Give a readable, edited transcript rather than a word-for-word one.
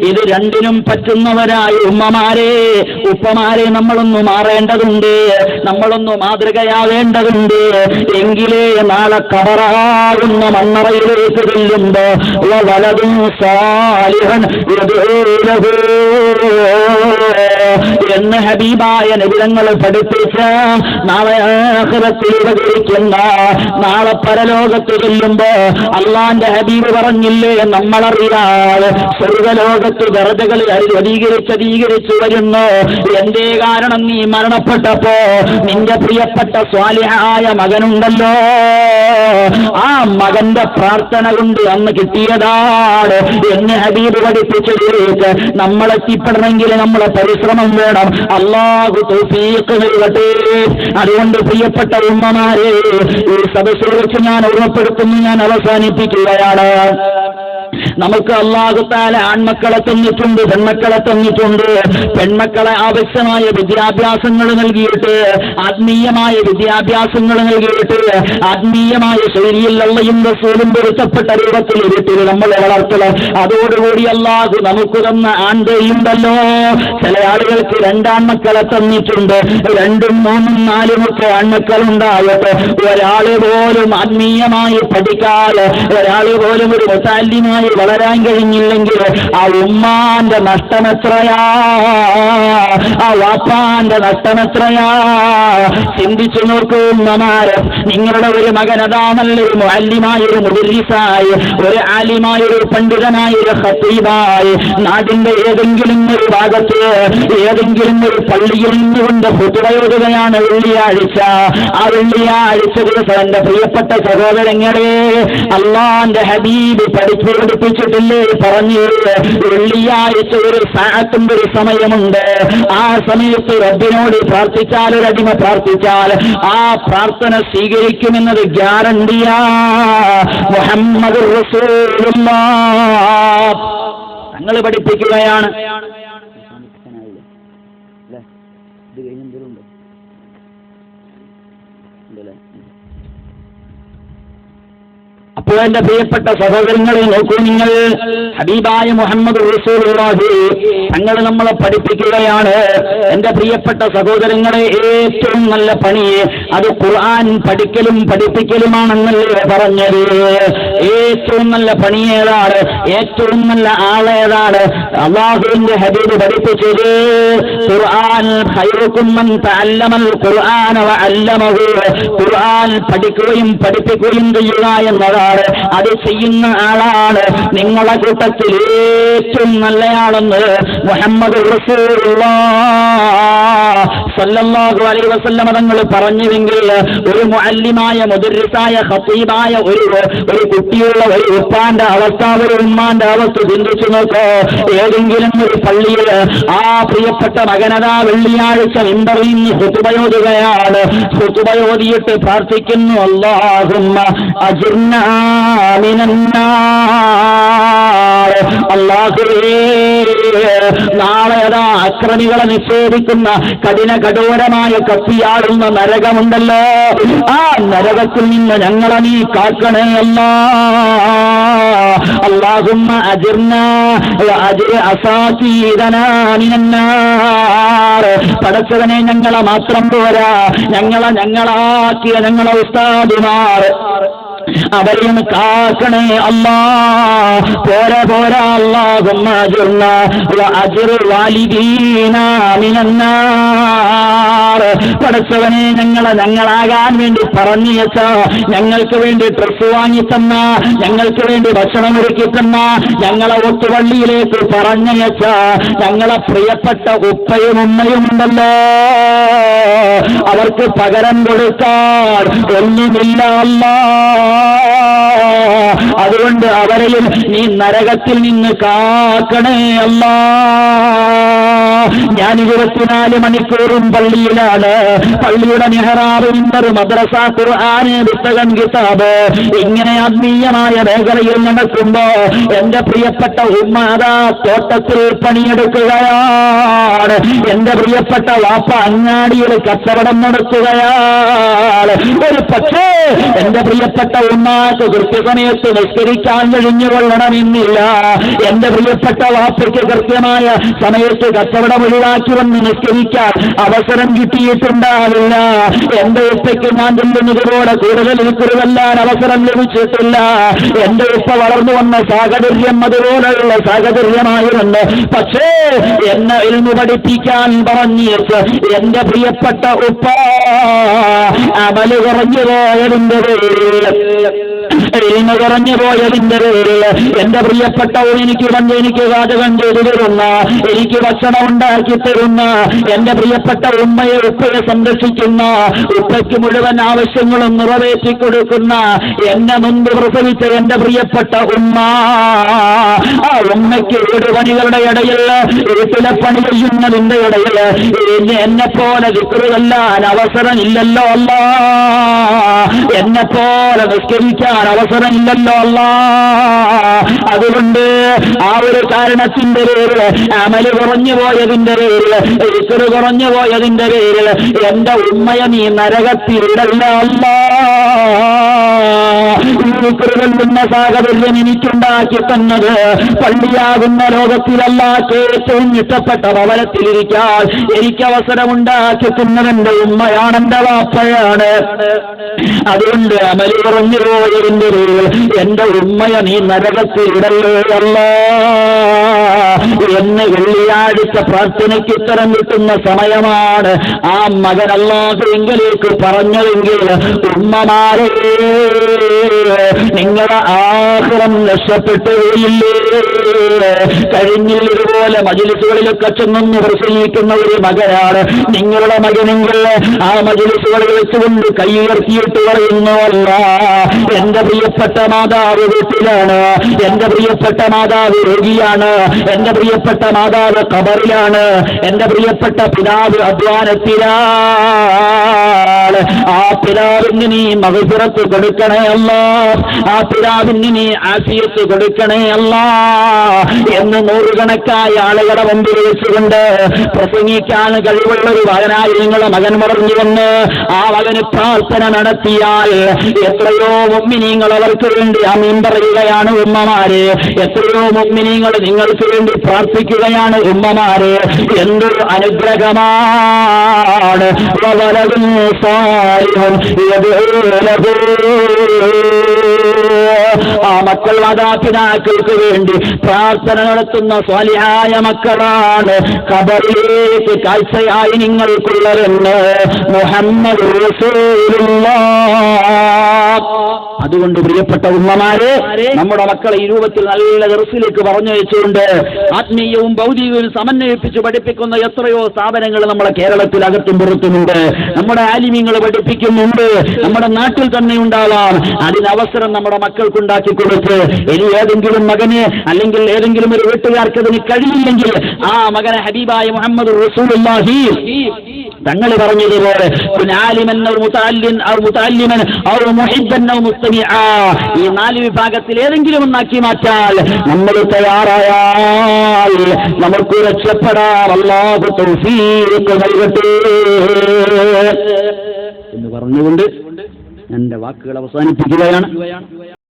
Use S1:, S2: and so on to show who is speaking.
S1: ഇത് രണ്ടിനും പറ്റുന്നവരായ ഉമ്മമാരെ, ഉപ്പമാരെ നമ്മളൊന്ന് മാറേണ്ടതുണ്ട്, നമ്മളൊന്ന് മാതൃകയാവേണ്ടതുണ്ട്. എങ്കിലേ നാളെ ഖബറാകുന്ന മണ്ണറയിലേക്ക് ചെല്ലുമ്പോ വലതും സാലിഹൻ എന്ന് ഹബീബായ നബിതങ്ങൾ പഠിപ്പിച്ച നാളെ ആഖിറത്തിൽ ഉപകരിക്കുന്ന, നാളെ പരലോകത്ത് ചെല്ലുമ്പോ അള്ളാന്റെ ഹബീബ് പറഞ്ഞില്ലേ, നമ്മളറിയാതെ സ്വർഗലോകത്ത് ദർജകൾ അധികരിച്ചു വരുന്നു. എന്തേ കാരണം? നീ മരണപ്പെട്ടപ്പോ നിന്റെ പ്രിയപ്പെട്ട സ്വാലിഹായ മകനുണ്ടല്ലോ, ആ മകന്റെ പ്രാർത്ഥന കൊണ്ട് അന്ന് കിട്ടിയതാണ് എന്ന് ഹബീബ് പഠിപ്പിച്ചതിലേക്ക് നമ്മളെത്തിപ്പെടണമെങ്കിൽ നമ്മളെ പരിശ്രമം വേണം. അല്ലാഹു തൗഫീഖ് നൽകട്ടെ. അതുകൊണ്ട് പ്രിയപ്പെട്ട ഉമ്മമാരെ, ഈ സദസ്സിൽ വെച്ച് ഞാൻ ഓർമ്മപ്പെടുത്തുന്നു, ഞാൻ അവസാനിപ്പിക്കുകയാണ്. നമുക്ക് അല്ലാഹു തആല ആൺമക്കളെ തന്നിട്ടുണ്ട്, പെൺമക്കളെ തന്നിട്ടുണ്ട്. പെൺമക്കളെ ആവശ്യമായ വിദ്യാഭ്യാസങ്ങൾ നൽകിയിട്ട്, ആത്മീയമായ വിദ്യാഭ്യാസങ്ങൾ നൽകിയിട്ട്, ആത്മീയമായ ശൈലിയിൽ അള്ളയും റസൂലും പൊരുത്തപ്പെട്ട രൂപത്തിൽ വീട്ടിൽ നമ്മളെ വളർത്തണം. അതോടുകൂടി അല്ലാഹു നമുക്ക് തന്ന ആൺതയുണ്ടല്ലോ, ചില ആളുകൾക്ക് രണ്ടാൺമക്കളെ തന്നിട്ടുണ്ട്, 2, 3, 4 ആൺമക്കൾ ഉണ്ടായിട്ട് ഒരാള് പോലും ആത്മീയമായി പഠിക്കാതെ, ഒരാള് പോലും ഒരു മുതഅല്ലിമായി വളരാൻ കഴിഞ്ഞില്ലെങ്കിൽ ആ ഉമ്മാന്റെ നഷ്ടമെത്രയാ, ആ വാപ്പാന്റെ നഷ്ടമെത്രയാ. ചിന്തിച്ചു നോക്കൂ ഉമ്മമാര്, നിങ്ങളുടെ ഒരു മകൻ അതാ നല്ലൊരു മുഅല്ലിമായ, ഒരു മുദരിസായി, ഒരു ആലിമായ, ഒരു പണ്ഡിതനായ, ഒരു ഖതീബായി നാടിന്റെ ഏതെങ്കിലും ഒരു ഭാഗത്ത് ഏതെങ്കിലും ഒരു പള്ളിയിൽ നിന്നുകൊണ്ട് ഖുതുബയോടുകയാണ് വെള്ളിയാഴ്ച. ആ വെള്ളിയാഴ്ച ദിവസം എന്റെ പ്രിയപ്പെട്ട സഹോദരങ്ങളെ, അള്ളാന്റെ ഹബീബ് പഠിപ്പിച്ചിട്ടില്ലേ, പറഞ്ഞു വെള്ളിയാഴ്ച ഒരു സാഅത്തിന്റെ ഒരു സമയമുണ്ട്. ആ സമയത്ത് റബ്ബിനോട് പ്രാർത്ഥിച്ചാൽ, ഒരടിമ പ്രാർത്ഥിച്ചാൽ ആ പ്രാർത്ഥന സ്വീകരിക്കുമെന്നത് ഗ്യാരണ്ടിയാ. മുഹമ്മദുർ റസൂലുള്ളാഹ് തങ്ങൾ പഠിപ്പിക്കുകയാണ്. അപ്പോൾ എന്റെ പ്രിയപ്പെട്ട സഹോദരങ്ങളെ നോക്കൂ, നിങ്ങൾ ഹബീബായ മുഹമ്മദ് റസൂലുള്ളാഹി തങ്ങൾ നമ്മളെ പഠിപ്പിക്കുകയാണ്. എന്റെ പ്രിയപ്പെട്ട സഹോദരങ്ങളെ, ഏറ്റവും നല്ല പണി അത് ഖുർആൻ പഠിക്കലും പഠിപ്പിക്കലുമാണെന്നല്ലേ പറഞ്ഞത്. ഏറ്റവും നല്ല പണി ഏതാണ്? ഏറ്റവും നല്ല ആളേതാണ്? അല്ലാഹുവിന്റെ ഹബീബ് പഠിപ്പിച്ചത് ഖുർആൻ ഖൈറുക്കും മൻ തഅല്ലമൽ ഖുർആന വഅല്ലമഹു. ഖുർആൻ പഠിക്കുകയും പഠിപ്പിക്കുകയും ചെയ്യുക എന്നതാണ്. അത് ചെയ്യുന്ന ആളാണ് നിങ്ങളെ കൂട്ടത്തിൽ ഏറ്റവും നല്ലയാളെന്ന് മുഹമ്മദ് റസൂലുള്ളാഹി സ്വല്ലല്ലാഹു അലൈഹി വസല്ലം തങ്ങൾ പറഞ്ഞുവെങ്കിൽ, ഒരു മുഅല്ലിമായ, മുദരിസായ, ഖതീബായ ഒരു കുട്ടിയുള്ള ഒരു ഉപ്പാന്റെ അവസ്ഥ, ഒരു ഉമ്മാന്റെ അവസ്ഥ ചിന്തിച്ചു നോക്കോ. ഏതെങ്കിലും ഒരു പള്ളിയിൽ ആ പ്രിയപ്പെട്ട മകനതാ വെള്ളിയാഴ്ച മിമ്പറിൽ നിന്ന് ഖുതുബയോതുകയാണ്. ഖുതുബയോതിയിട്ട് പ്രാർത്ഥിക്കുന്നു, അല്ലാഹുമ്മ അജിർനാ മിനന്നാർ. അല്ലാഹുവേ, നാളെ അതാ അക്രമികളെ നിഷേധിക്കുന്ന കഠോരമായ കത്തിയാടുന്ന നരകമുണ്ടല്ലോ, ആ നരകത്തിൽ നിന്ന് ഞങ്ങളെ നീ കാക്കണേ അല്ലാ. അല്ലാഹുമ്മ അജിർനാ വഅജിർ അസാതീദനാ മിനന്നാർ. പടച്ചവനെ, ഞങ്ങളെ മാത്രം പോരാ, ഞങ്ങളാക്കിയ ഞങ്ങളെ ഉസ്താദുമാർ അവരെയും കാക്കണേ അല്ലാ. പോരാ അല്ലാഹുമ്മ അജിർനാ വഅജിർ വാലിദീനാ മിനന്നാർ. പടച്ചവനെ, ഞങ്ങളാകാൻ വേണ്ടി പറഞ്ഞയച്ച, ഞങ്ങൾക്ക് വേണ്ടി ഡ്രസ് വാങ്ങി തന്ന, ഞങ്ങൾക്ക് വേണ്ടി ഭക്ഷണം ഒരുക്കി തന്ന, ഞങ്ങളെ ഒത്തുപള്ളിയിലേക്ക് പറഞ്ഞയച്ച ഞങ്ങളെ പ്രിയപ്പെട്ട ഉപ്പയും ഉമ്മയും ഉണ്ടല്ലോ, അവർക്ക് പകരം കൊടുക്കാൻ ഒന്നുമില്ല അല്ലാ. അതുകൊണ്ട് അവരെയും നീ നരകത്തിൽ നിന്ന് കാക്കണേ അല്ലാ. ഞാൻ 24 മണിക്കൂറും പള്ളിയിലാണ്. പള്ളിയുടെ മിഹ്റാബ്, മിമ്പർ, മദ്രസ, ഖുർആൻ, പുസ്തകം, കിതാബ്, ഇങ്ങനെ ആത്മീയമായ മേഖലയിൽ നടക്കുമ്പോ എന്റെ പ്രിയപ്പെട്ട ഉമ്മാതാ തോട്ടത്തിൽ പണിയെടുക്കുകയാണ്. എന്റെ പ്രിയപ്പെട്ട വാപ്പ അങ്ങാടിയിൽ കച്ചവടം നടത്തുകയാണ്. ഒരു പക്ഷേ എന്റെ പ്രിയപ്പെട്ട ഉമ്മാക്ക് കൃത്യസമയത്ത് നിസ്കരിക്കാൻ കഴിഞ്ഞുകൊള്ളണമെന്നില്ല. എന്റെ പ്രിയപ്പെട്ട വാപ്പയ്ക്ക് കൃത്യമായ സമയത്ത് കച്ചവടം ഒഴിവാക്കി വന്ന് നിസ്കരിക്കാൻ അവസരം കിട്ടിയിട്ടുണ്ടാവില്ല. എന്റെ ഉപ്പയ്ക്ക് ഞാൻ ചെല്ലുന്നതുപോലെ കൂടുതൽ വിക്രുവല്ലാൻ അവസരം ലഭിച്ചിട്ടില്ല. എന്റെ ഉപ്പ വളർന്നു വന്ന സാഹചര്യം അതുപോലെയുള്ള സാഹചര്യമായിരുന്നു. പക്ഷേ എന്നെ ഇൽമു പഠിപ്പിക്കാൻ പറഞ്ഞിട്ട് എന്റെ പ്രിയപ്പെട്ട ഉപ്പ അമല് കുറഞ്ഞു പോയതിന്റെ പേരിൽ കുറഞ്ഞു പോയതിന്റെ പേരിൽ എന്റെ പ്രിയപ്പെട്ടവർ എനിക്ക് വാചകം ചെയ്തു തരുന്ന, എനിക്ക് ഭക്ഷണം ഉണ്ടാക്കി തരുന്ന, എന്റെ പ്രിയപ്പെട്ട ഉമ്മയെ ഉപ്പയെ സംരക്ഷിക്കുന്ന, ഉപ്പയ്ക്ക് മുഴുവൻ ആവശ്യങ്ങളും നിറവേറ്റി കൊടുക്കുന്ന, എന്നെ മുൻപ് പ്രസവിച്ച എന്റെ പ്രിയപ്പെട്ട ഉമ്മ, ആ ഉമ്മയ്ക്ക് വീട് പണികളുടെ ഇടയിൽ വീട്ടിലെ പണി ചെയ്യുന്നതിന്റെ ഇടയിൽ എന്നെ പോലെ ദിക്റുചൊല്ലാൻ അവസരമില്ലല്ലോ അല്ലാ, എന്നെ പോലെ നിസ്കരിക്കാൻ അവസരമില്ലല്ലോ അല്ലാ. അതുകൊണ്ട് ആ ഒരു കാരണത്തിന്റെ പേരിൽ, അമല് കുറഞ്ഞു പോയതിന്റെ പേരിൽ, ദിക്റ് കുറഞ്ഞു പോയതിന്റെ പേരിൽ എന്റെ ഉമ്മയെ നീ നരകത്തിലിടല്ല അല്ലാ. ദിക്റുചൊല്ലുന്ന സാഹചര്യം എനിക്കുണ്ടാക്കി തന്നത് പള്ളിയാകുന്ന ലോകത്തിലല്ല, ഏറ്റവും ഇഷ്ടപ്പെട്ട ഭവനത്തിലിരിക്കാൻ എനിക്ക് അവസരമുണ്ടാക്കി തന്നതെന്റെ ഉമ്മയാണ്, എന്റെ വാപ്പയാണ്. അതുകൊണ്ട് അമല് കുറഞ്ഞു പോയതിന്റെ പേരിൽ എന്റെ ഉമ്മയെ നീ നരകത്തിലിടല്ലേ അല്ലാ എന്ന് വെള്ളിയാഴ്ച പ്രാർത്ഥനയ്ക്ക് ഉത്തരം കിട്ടുന്ന സമയമാണ് ആ മകൻ അല്ലാഹുവിങ്കലേക്ക് പറഞ്ഞതെങ്കിൽ, ഉമ്മമാരെ നിങ്ങളുടെ ആഖിറം നഷ്ടപ്പെട്ടുകയില്ലേ? കഴിഞ്ഞില്ല ഇതുപോലെ മജ്‌ലിസുകളിലൊക്കെ ചെന്നൊന്ന് പ്രസംഗിക്കുന്ന ഒരു മകനാണ് നിങ്ങളുടെ മകനെങ്കിൽ ആ മജ്‌ലിസുകളിൽ വെച്ചുകൊണ്ട് കൈയുയർത്തിയിട്ട് പറയുന്നുവല്ല, എന്റെ പ്രിയപ്പെട്ട മാതാവ് വീട്ടിലാണ്, എന്റെ പ്രിയപ്പെട്ട മാതാവ് രോഗിയാണ്, എന്റെ പ്രിയപ്പെട്ട മാതാവ് ഖബറിലാണ്, എന്റെ പ്രിയപ്പെട്ട പിതാവ് അധ്വാനത്തിലാണ്. ആ പിതാവിന് നീ മഗ്ഫിറത്ത് കൊടുക്കണേ അല്ലാ, ആ പിതാവിന് നീ ആഫിയത്ത് കൊടുക്കണേ അല്ലാ എന്ന് നൂറുകണക്കായ ആളുകളുടെ മുമ്പിൽ വെച്ചുകൊണ്ട് പ്രസംഗിക്കാൻ കഴിവുള്ള ഒരു മകനായി നിങ്ങളുടെ മകൻ വളർന്നു വന്ന് ആ മകന് പ്രാർത്ഥന നടത്തിയാൽ എത്രയോ മുഅ്മിനീങ്ങൾ അവർക്ക് വേണ്ടി ആമീൻ പറയുകയാണ് ഉമ്മമാരെ, എത്രയോ മുഅ്മിനീങ്ങൾ നിങ്ങൾക്ക് വേണ്ടി പ്രാർത്ഥിക്കുകയാണ് ഉമ്മമാരെ. എന്തൊരു അനുഗ്രഹമാണ്. ആ മക്കൾ മാതാപിതാക്കൾക്ക് വേണ്ടി പ്രാർത്ഥന നടത്തുന്ന സ്വാലിഹായ മക്കളാണ് ഖബറിലേക്ക് കാഴ്ചയായി നിങ്ങൾക്കുള്ളതെന്ന് മുഹമ്മദ് റസൂലുള്ളാഹ്. അതുകൊണ്ട് പ്രിയപ്പെട്ട ഉമ്മമാരെ, നമ്മുടെ മക്കളെ ഈ രൂപത്തിൽ നല്ല ദർസിലേക്ക് പറഞ്ഞു വെച്ചുകൊണ്ട് ആത്മീയവും ഭൗതികവും സമന്വയിപ്പിച്ച് പഠിപ്പിക്കുന്ന എത്രയോ സ്ഥാപനങ്ങൾ നമ്മുടെ കേരളത്തിൽ അകത്തും പുറത്തുമുണ്ട്. നമ്മുടെ ആലിമീങ്ങൾ പഠിപ്പിക്കുന്നുണ്ട്, നമ്മുടെ നാട്ടിൽ തന്നെ ഉണ്ടാവാം. അതിനവസരം നമ്മുടെ മക്കൾക്കുണ്ടാക്കി കൊടുത്ത് ഇനി ഏതെങ്കിലും മകന് അല്ലെങ്കിൽ ഏതെങ്കിലും ഒരു വീട്ടുകാർക്ക് അതിന് കഴിയില്ലെങ്കിൽ ആ മകനെ ഹബീബായ മുഹമ്മദ് റസൂലുള്ളാഹി തങ്ങൾ പറഞ്ഞതുപോലെ ഈ 4 വിഭാഗത്തിൽ ഏതെങ്കിലും ഒന്നാക്കി മാറ്റാൽ നമ്മൾ തയ്യാറായാൽ നമുക്ക് രക്ഷപ്പെടാം. അല്ലാഹു തൗഫീഖ് നൽകട്ടെ എന്ന് പറഞ്ഞുകൊണ്ട് എന്റെ വാക്കുകൾ അവസാനിപ്പിക്കുകയാണ്.